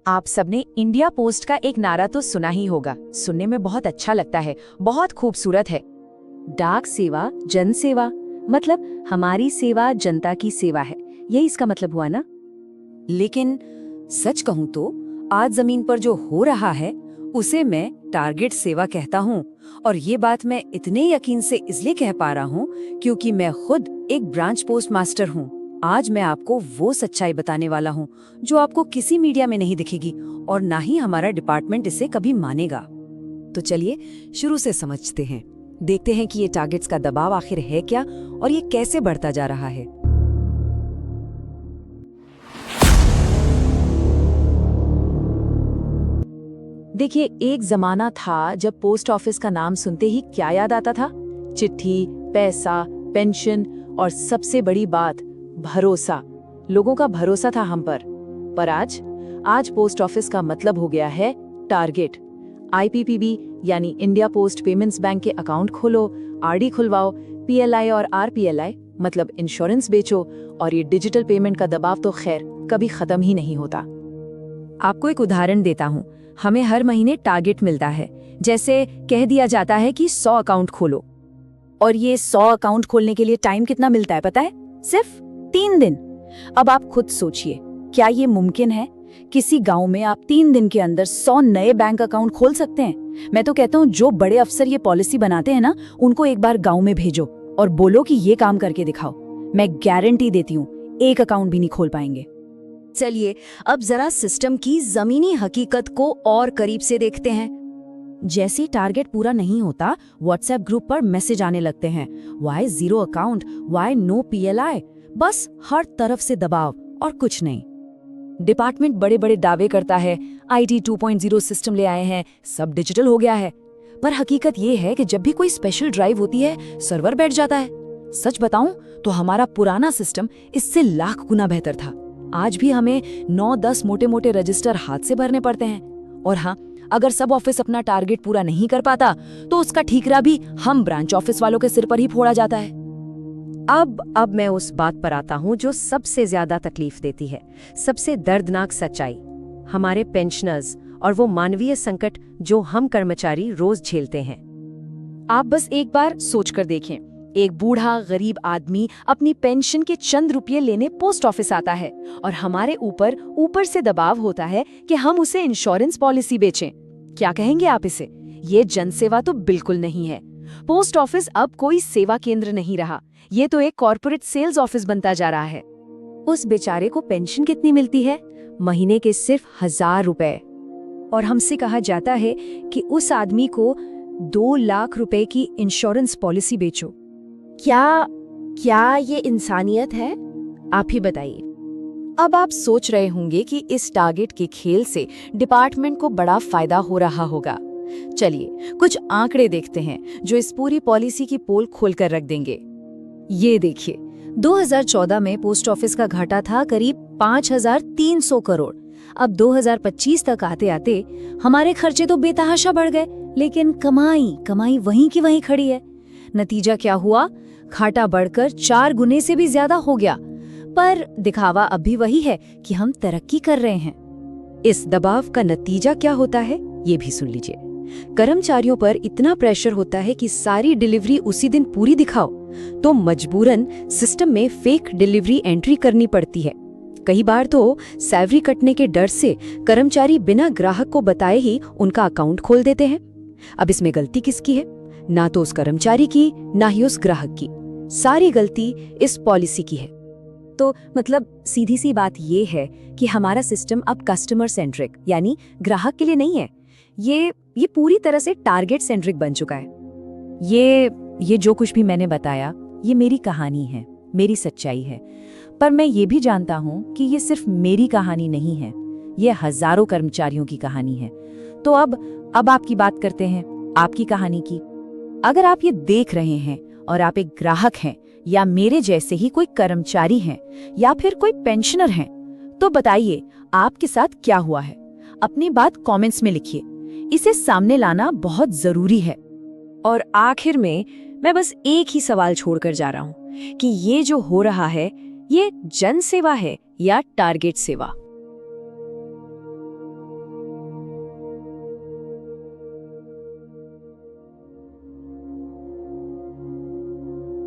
आप सबने India post का एक नारा तो सुना ही होगा। सुनने में बहुत अच्छा लगता है, बहुत खूबसूरत है। डाक सेवा जन सेवा, मतलब हमारी सेवा जनता की सेवा है, यही इसका मतलब हुआ ना। लेकिन सच कहूं तो आज जमीन पर जो हो रहा है उसे मैं टारगेट सेवा कहता हूं। और ये बात मैं इतने यकीन से इसलिए कह पा रहा हूं क्योंकि मैं खुद एक ब्रांच पोस्ट मास्टर हूं। आज मैं आपको वो सच्चाई बताने वाला हूं जो आपको किसी मीडिया में नहीं दिखेगी और ना ही हमारा डिपार्टमेंट इसे कभी मानेगा। तो चलिए शुरू से समझते हैं, देखते हैं कि ये टारगेट्स का दबाव आखिर है क्या और ये कैसे बढ़ता जा रहा है। देखिए, एक जमाना था जब पोस्ट ऑफिस का नाम सुनते ही क्या याद आता था? चिट्ठी, पैसा, पेंशन और सबसे बड़ी बात, भरोसा। लोगों का भरोसा था हम पर। पर आज पोस्ट ऑफिस का मतलब हो गया है टारगेट। आईपीपीबी यानी इंडिया पोस्ट पेमेंट्स बैंक के अकाउंट खोलो, आरडी खुलवाओ, पीएलआई और आरपीएलआई मतलब इंश्योरेंस बेचो, और ये डिजिटल पेमेंट का दबाव तो खैर कभी खत्म ही नहीं होता। आपको एक उदाहरण देता हूँ। हमें हर महीने टारगेट मिलता है। जैसे कह दिया जाता है कि 100 अकाउंट खोलो, और ये 100 अकाउंट खोलने के लिए टाइम कितना मिलता है पता है? सिर्फ 3 दिन। अब आप खुद सोचिए, क्या ये मुमकिन है? किसी गांव में आप 3 दिन के अंदर 100 नए बैंक अकाउंट खोल सकते हैं? मैं तो कहता हूँ जो बड़े अफसर ये पॉलिसी बनाते हैं ना, उनको एक बार गांव में भेजो और बोलो कि ये काम करके दिखाओ। मैं गारंटी देती हूँ एक अकाउंट भी नहीं खोल पाएंगे। चलिए अब जरा सिस्टम की जमीनी हकीकत को और करीब से देखते हैं। जैसे टारगेट पूरा नहीं होता, व्हाट्सएप ग्रुप पर मैसेज आने लगते हैं, why 0 account, why no PLI. बस हर तरफ से दबाव और कुछ नहीं। डिपार्टमेंट बड़े बड़े दावे करता है, आईटी 2.0 सिस्टम ले आए हैं, सब डिजिटल हो गया है। पर हकीकत ये है कि जब भी कोई स्पेशल ड्राइव होती है, सर्वर बैठ जाता है। सच बताऊं तो हमारा पुराना सिस्टम इससे लाख गुना बेहतर था। आज भी हमें 9-10 मोटे मोटे रजिस्टर हाथ से भरने पड़ते हैं। और हाँ, अगर सब ऑफिस अपना टारगेट पूरा नहीं कर पाता तो उसका ठीकरा भी हम ब्रांच ऑफिस वालों के सिर पर ही फोड़ा जाता है। अब मैं उस बात पर आता हूँ जो सबसे ज्यादा तकलीफ देती है, सबसे दर्दनाक सच्चाई, हमारे पेंशनर्स और वो मानवीय संकट जो हम कर्मचारी रोज झेलते हैं। आप बस एक बार सोचकर देखें, एक बूढ़ा गरीब आदमी अपनी पेंशन के चंद रुपये लेने पोस्ट ऑफिस आता है और हमारे ऊपर से दबाव होता है कि हम उसे इंश्योरेंस पॉलिसी बेचें। क्या कहेंगे आप इसे? ये जनसेवा तो बिल्कुल नहीं है। पोस्ट ऑफिस अब कोई सेवा केंद्र नहीं रहा, ये तो एक कॉर्पोरेट सेल्स ऑफिस बनता जा रहा है। उस बेचारे को पेंशन कितनी मिलती है? महीने के सिर्फ 1000 रुपए। और हमसे कहा जाता है कि उस आदमी को 2 लाख रुपए की इंश्योरेंस पॉलिसी बेचो। क्या ये इंसानियत है? आप ही बताइए। अब आप सोच रहे होंगे कि इस टारगेट के खेल से डिपार्टमेंट को बड़ा फायदा हो रहा होगा। चलिए कुछ आंकड़े देखते हैं जो इस पूरी पॉलिसी की पोल खोलकर रख देंगे। ये देखिए, 2014 में पोस्ट ऑफिस का घाटा था करीब 5300 करोड़। अब 2025 तक आते आते हमारे खर्चे तो बेतहाशा बढ़ गए, लेकिन कमाई वहीं की वहीं खड़ी है। नतीजा क्या हुआ? घाटा बढ़कर 4 गुने से भी ज्यादा हो गया। पर दिखावा अब भी वही है कि हम तरक्की कर रहे हैं। इस दबाव का नतीजा क्या होता है, ये भी सुन लीजिए। कर्मचारियों पर इतना प्रेशर होता है कि सारी डिलीवरी उसी दिन पूरी दिखाओ, तो मजबूरन सिस्टम में फेक डिलीवरी एंट्री करनी पड़ती है। कई बार तो सैलरी कटने के डर से कर्मचारी बिना ग्राहक को बताए ही उनका अकाउंट खोल देते हैं। अब इसमें गलती किसकी है? ना तो उस कर्मचारी की, ना ही उस ग्राहक की। सारी गलती इस पॉलिसी की है। तो मतलब सीधी सी बात ये है कि हमारा सिस्टम अब कस्टमर सेंट्रिक यानी ग्राहक के लिए नहीं है, ये पूरी तरह से टारगेट सेंट्रिक बन चुका है। ये जो कुछ भी मैंने बताया, ये मेरी कहानी है, मेरी सच्चाई है। पर मैं ये भी जानता हूँ कि ये सिर्फ मेरी कहानी नहीं है, ये हजारों कर्मचारियों की कहानी है। तो अब आपकी बात करते हैं, आपकी कहानी की। अगर आप ये देख रहे हैं और आप एक ग्राहक हैं या मेरे जैसे ही कोई कर्मचारी हैं या फिर कोई पेंशनर हैं, तो बताइए आपके साथ क्या हुआ है। अपनी बात कमेंट्स में लिखिए, इसे सामने लाना बहुत जरूरी है। और आखिर में मैं बस एक ही सवाल छोड़कर जा रहा हूँ कि ये जो हो रहा है, ये जन सेवा है या टारगेट सेवा?